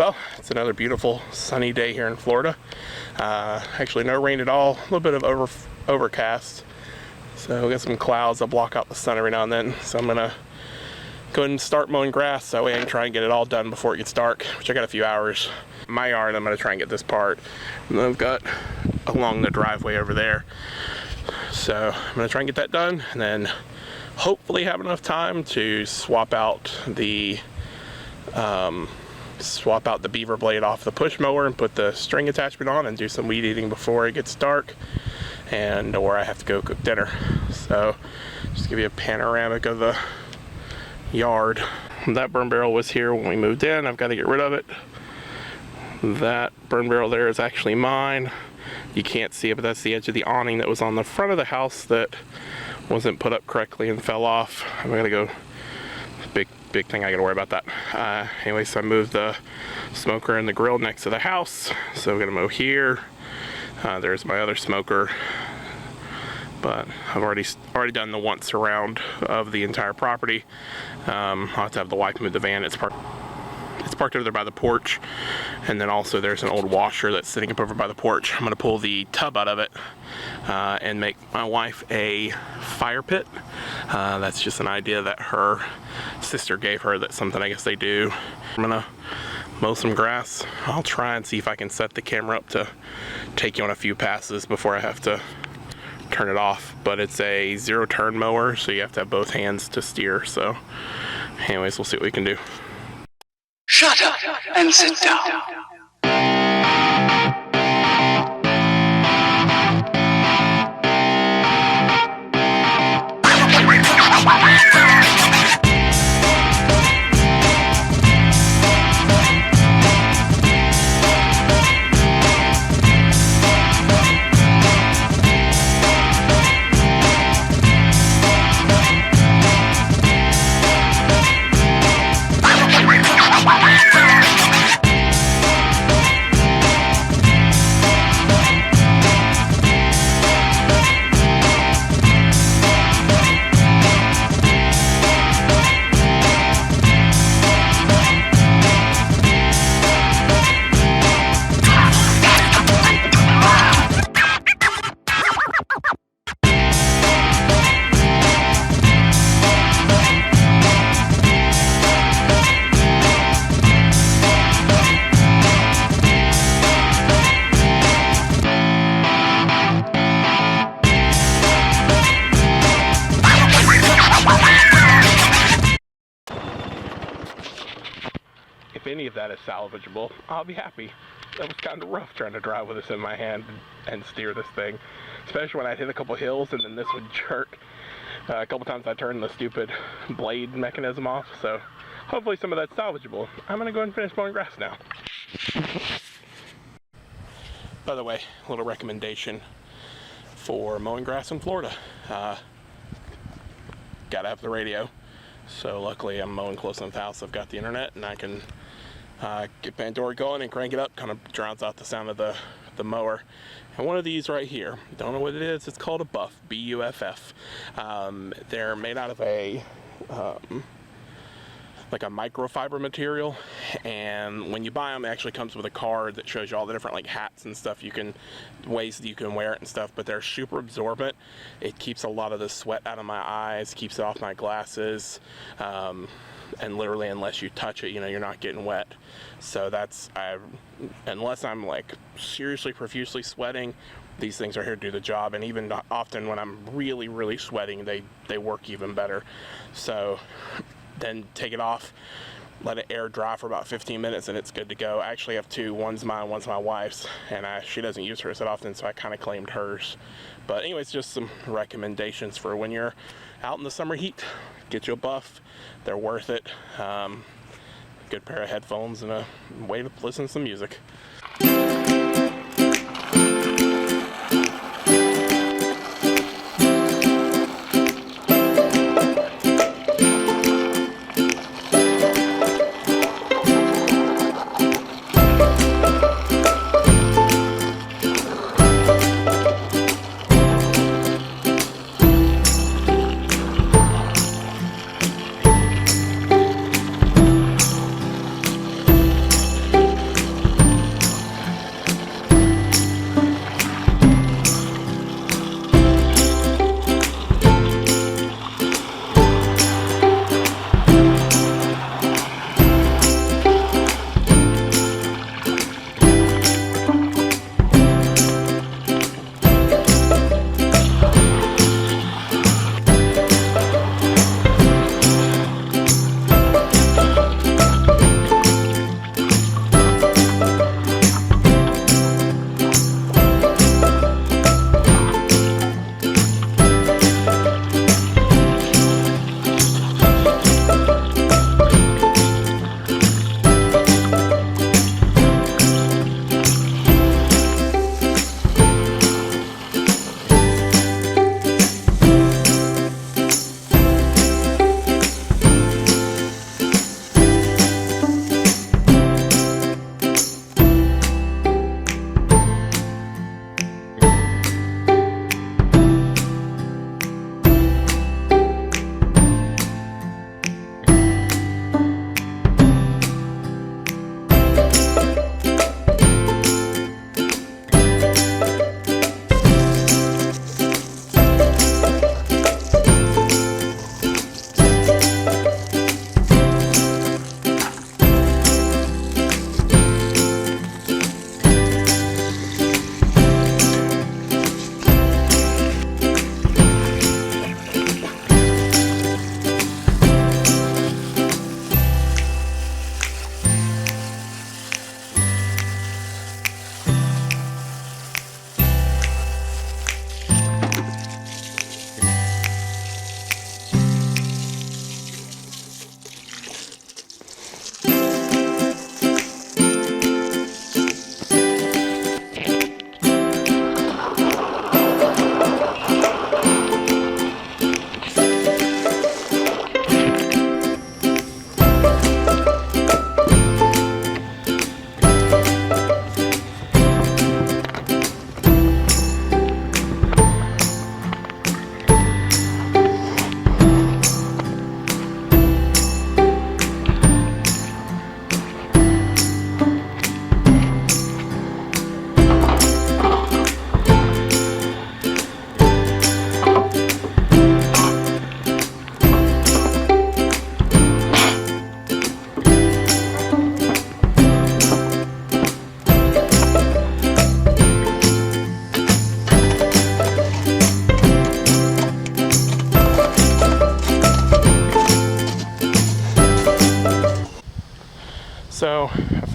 Well, it's another beautiful sunny day here in Florida. Actually no rain at all, a little bit of overcast. So we got some clouds that block out the sun every now and then. So I'm gonna go ahead and start mowing grass. That way I can try and get it all done before it gets dark, which I got a few hours. My yard, I'm gonna try and get this part. And then I've got along the driveway over there. So I'm gonna try and get that done and then hopefully have enough time to swap out the beaver blade off the push mower and put the string attachment on and do some weed eating before it gets dark and or I have to go cook dinner. So just give you a panoramic of the yard. That burn barrel was here when we moved in. I've got to get rid of it. That burn barrel there is actually mine. You can't see it, but that's the edge of the awning that was on the front of the house that wasn't put up correctly and fell off. I'm gonna go big thing, I gotta worry about that. Anyway, so I moved the smoker and the grill next to the house. So we're gonna mow here. There's my other smoker. But I've already done the once around of the entire property. I'll have to have the wife move the van. It's parked over there by the porch. And then also there's an old washer that's sitting up over by the porch. I'm gonna pull the tub out of it and make my wife a fire pit. That's just an idea that her sister gave her. That's something I guess they do. I'm gonna mow some grass. I'll try and see if I can set the camera up to take you on a few passes before I have to turn it off. But it's a 0-turn mower, so you have to have both hands to steer. So anyways, we'll see what we can do. Shut up and sit down. If any of that is salvageable, I'll be happy. That was kind of rough trying to drive with this in my hand and steer this thing, especially when I hit a couple hills and then this would jerk. A couple times I turned the stupid blade mechanism off, so hopefully some of that's salvageable. I'm gonna go ahead and finish mowing grass now. By the way, a little recommendation for mowing grass in Florida. Gotta have the radio. So luckily I'm mowing close enough to the house. I've got the internet and I can get Pandora going and crank it up. Kind of drowns out the sound of the mower. And one of these right here, don't know what it is. It's called a Buff, B-U-F-F. They're made out of a like a microfiber material, and when you buy them it actually comes with a card that shows you all the different like hats and stuff ways that you can wear it and stuff. But they're super absorbent. It keeps a lot of the sweat out of my eyes, keeps it off my glasses, and literally unless you touch it, you know, you're not getting wet. So unless I'm like seriously profusely sweating, these things are here to do the job. And even often when I'm really sweating, they work even better. So then take it off, let it air dry for about 15 minutes and it's good to go. I actually have two. One's mine, one's my wife's, and she doesn't use hers that often, so I kind of claimed hers. But anyways, just some recommendations for when you're out in the summer heat. Get you a Buff. They're worth it. Good pair of headphones and a way to listen to some music.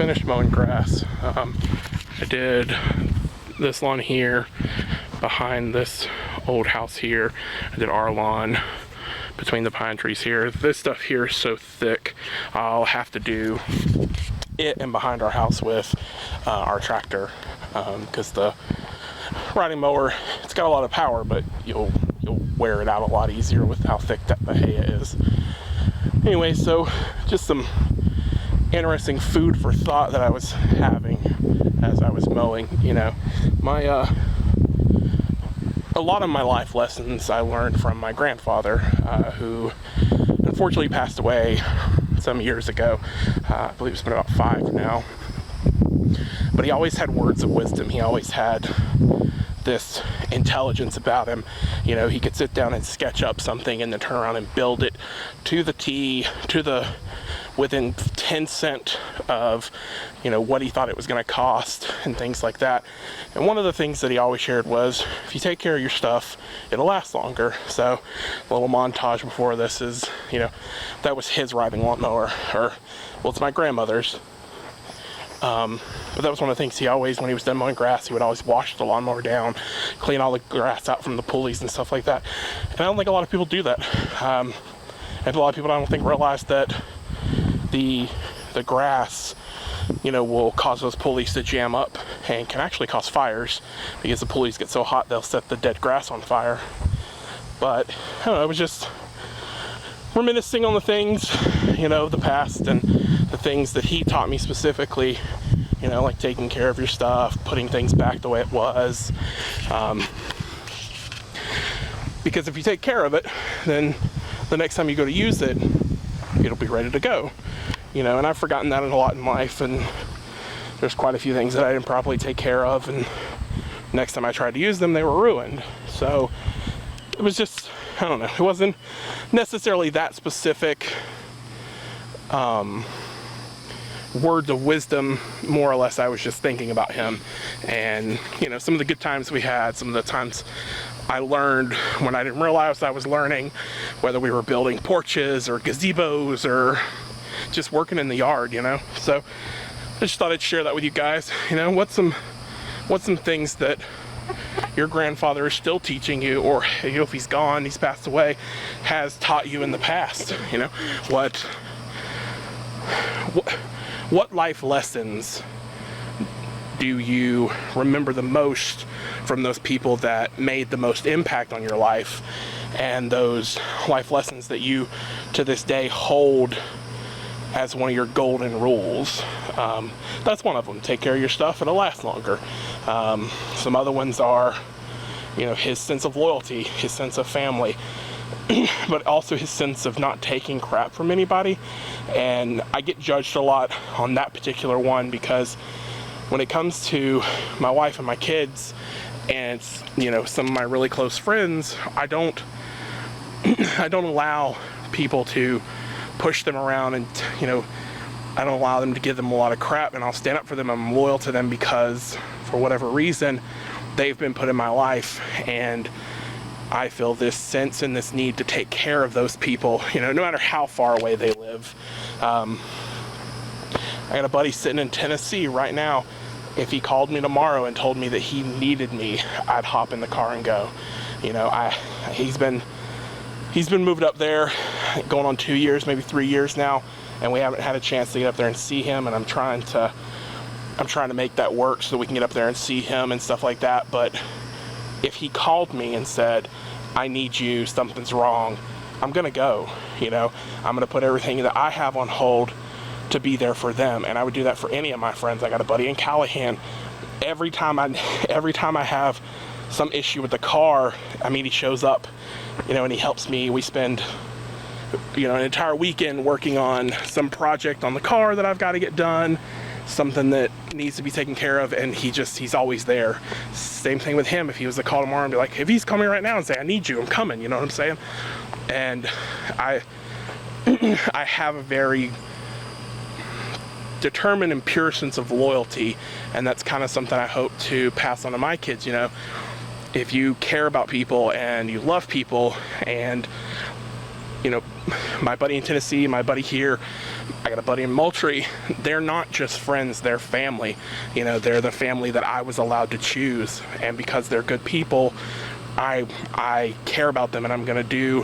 finished mowing grass. I did this lawn here, behind this old house here. I did our lawn between the pine trees here. This stuff here is so thick, I'll have to do it and behind our house with our tractor, because the riding mower, it's got a lot of power, but you'll wear it out a lot easier with how thick the hay is. Anyway, so just some interesting food for thought that I was having as I was mowing. You know, a lot of my life lessons I learned from my grandfather, who unfortunately passed away some years ago. I believe it's been about 5 now. But he always had words of wisdom. He always had this intelligence about him. You know, he could sit down and sketch up something and then turn around and build it to the T, within 10 cents of, you know, what he thought it was going to cost and things like that. And one of the things that he always shared was, if you take care of your stuff, it'll last longer. So a little montage before this is, you know, that was his riding lawnmower, or, well, it's my grandmother's. But that was one of the things he always, when he was done mowing grass, he would always wash the lawnmower down, clean all the grass out from the pulleys and stuff like that. And I don't think a lot of people do that. And a lot of people, I don't think, realize that the grass, you know, will cause those pulleys to jam up and can actually cause fires, because the pulleys get so hot they'll set the dead grass on fire. But I don't know, it was just reminiscing on the things, you know, of the past, and the things that he taught me specifically, you know, like taking care of your stuff, putting things back the way it was. Because if you take care of it, then the next time you go to use it, it'll be ready to go. You know, and I've forgotten that a lot in life, and there's quite a few things that I didn't properly take care of, and next time I tried to use them, they were ruined. So it was just, I don't know, it wasn't necessarily that specific words of wisdom. More or less, I was just thinking about him, and, you know, some of the good times we had, some of the times I learned when I didn't realize I was learning, whether we were building porches or gazebos or just working in the yard, you know. So I just thought I'd share that with you guys. You know, what's some things that your grandfather is still teaching you, or, you know, if he's gone, he's passed away, has taught you in the past. You know, what life lessons do you remember the most from those people that made the most impact on your life, and those life lessons that you to this day hold as one of your golden rules? That's one of them. Take care of your stuff, it'll last longer. Some other ones are, you know, his sense of loyalty, his sense of family, but also his sense of not taking crap from anybody. And I get judged a lot on that particular one, because when it comes to my wife and my kids, and, you know, some of my really close friends, I don't allow people to push them around, and, you know, I don't allow them to give them a lot of crap, and I'll stand up for them. I'm loyal to them because, for whatever reason, they've been put in my life, and I feel this sense and this need to take care of those people, you know, no matter how far away they live. I got a buddy sitting in Tennessee right now. If he called me tomorrow and told me that he needed me, I'd hop in the car and go. You know, he's been moved up there going on 2 years, maybe 3 years now, and we haven't had a chance to get up there and see him, and I'm trying to make that work so we can get up there and see him and stuff like that. But if he called me and said, I need you, something's wrong, I'm gonna go. You know, I'm gonna put everything that I have on hold to be there for them. And I would do that for any of my friends. I got a buddy in Callahan. Every time I have some issue with the car, I mean, he shows up, you know, and he helps me. We spend, you know, an entire weekend working on some project on the car that I've got to get done, something that needs to be taken care of, and he's always there. Same thing with him. If he was to call tomorrow and be like, if he's coming right now and say, I need you, I'm coming, you know what I'm saying? And I have a very determined and pure sense of loyalty, and that's kind of something I hope to pass on to my kids. You know, if you care about people and you love people and you know, my buddy in Tennessee, my buddy here, I got a buddy in Moultrie. They're not just friends, they're family. You know, they're the family that I was allowed to choose. And because they're good people, I care about them, and I'm going to do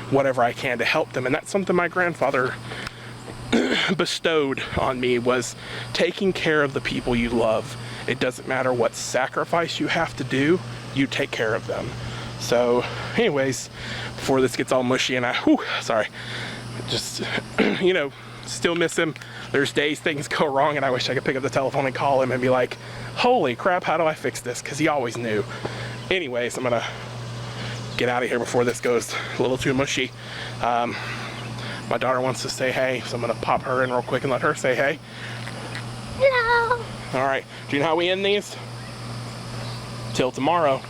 whatever I can to help them. And that's something my grandfather bestowed on me, was taking care of the people you love. It doesn't matter what sacrifice you have to do, you take care of them. So anyways, before this gets all mushy and sorry, just, you know, still miss him. There's days things go wrong and I wish I could pick up the telephone and call him and be like, holy crap, how do I fix this? Because he always knew. Anyways, I'm gonna get out of here before this goes a little too mushy. My daughter wants to say hey, so I'm gonna pop her in real quick and let her say hey. Hello. All right, do you know how we end these? Till tomorrow.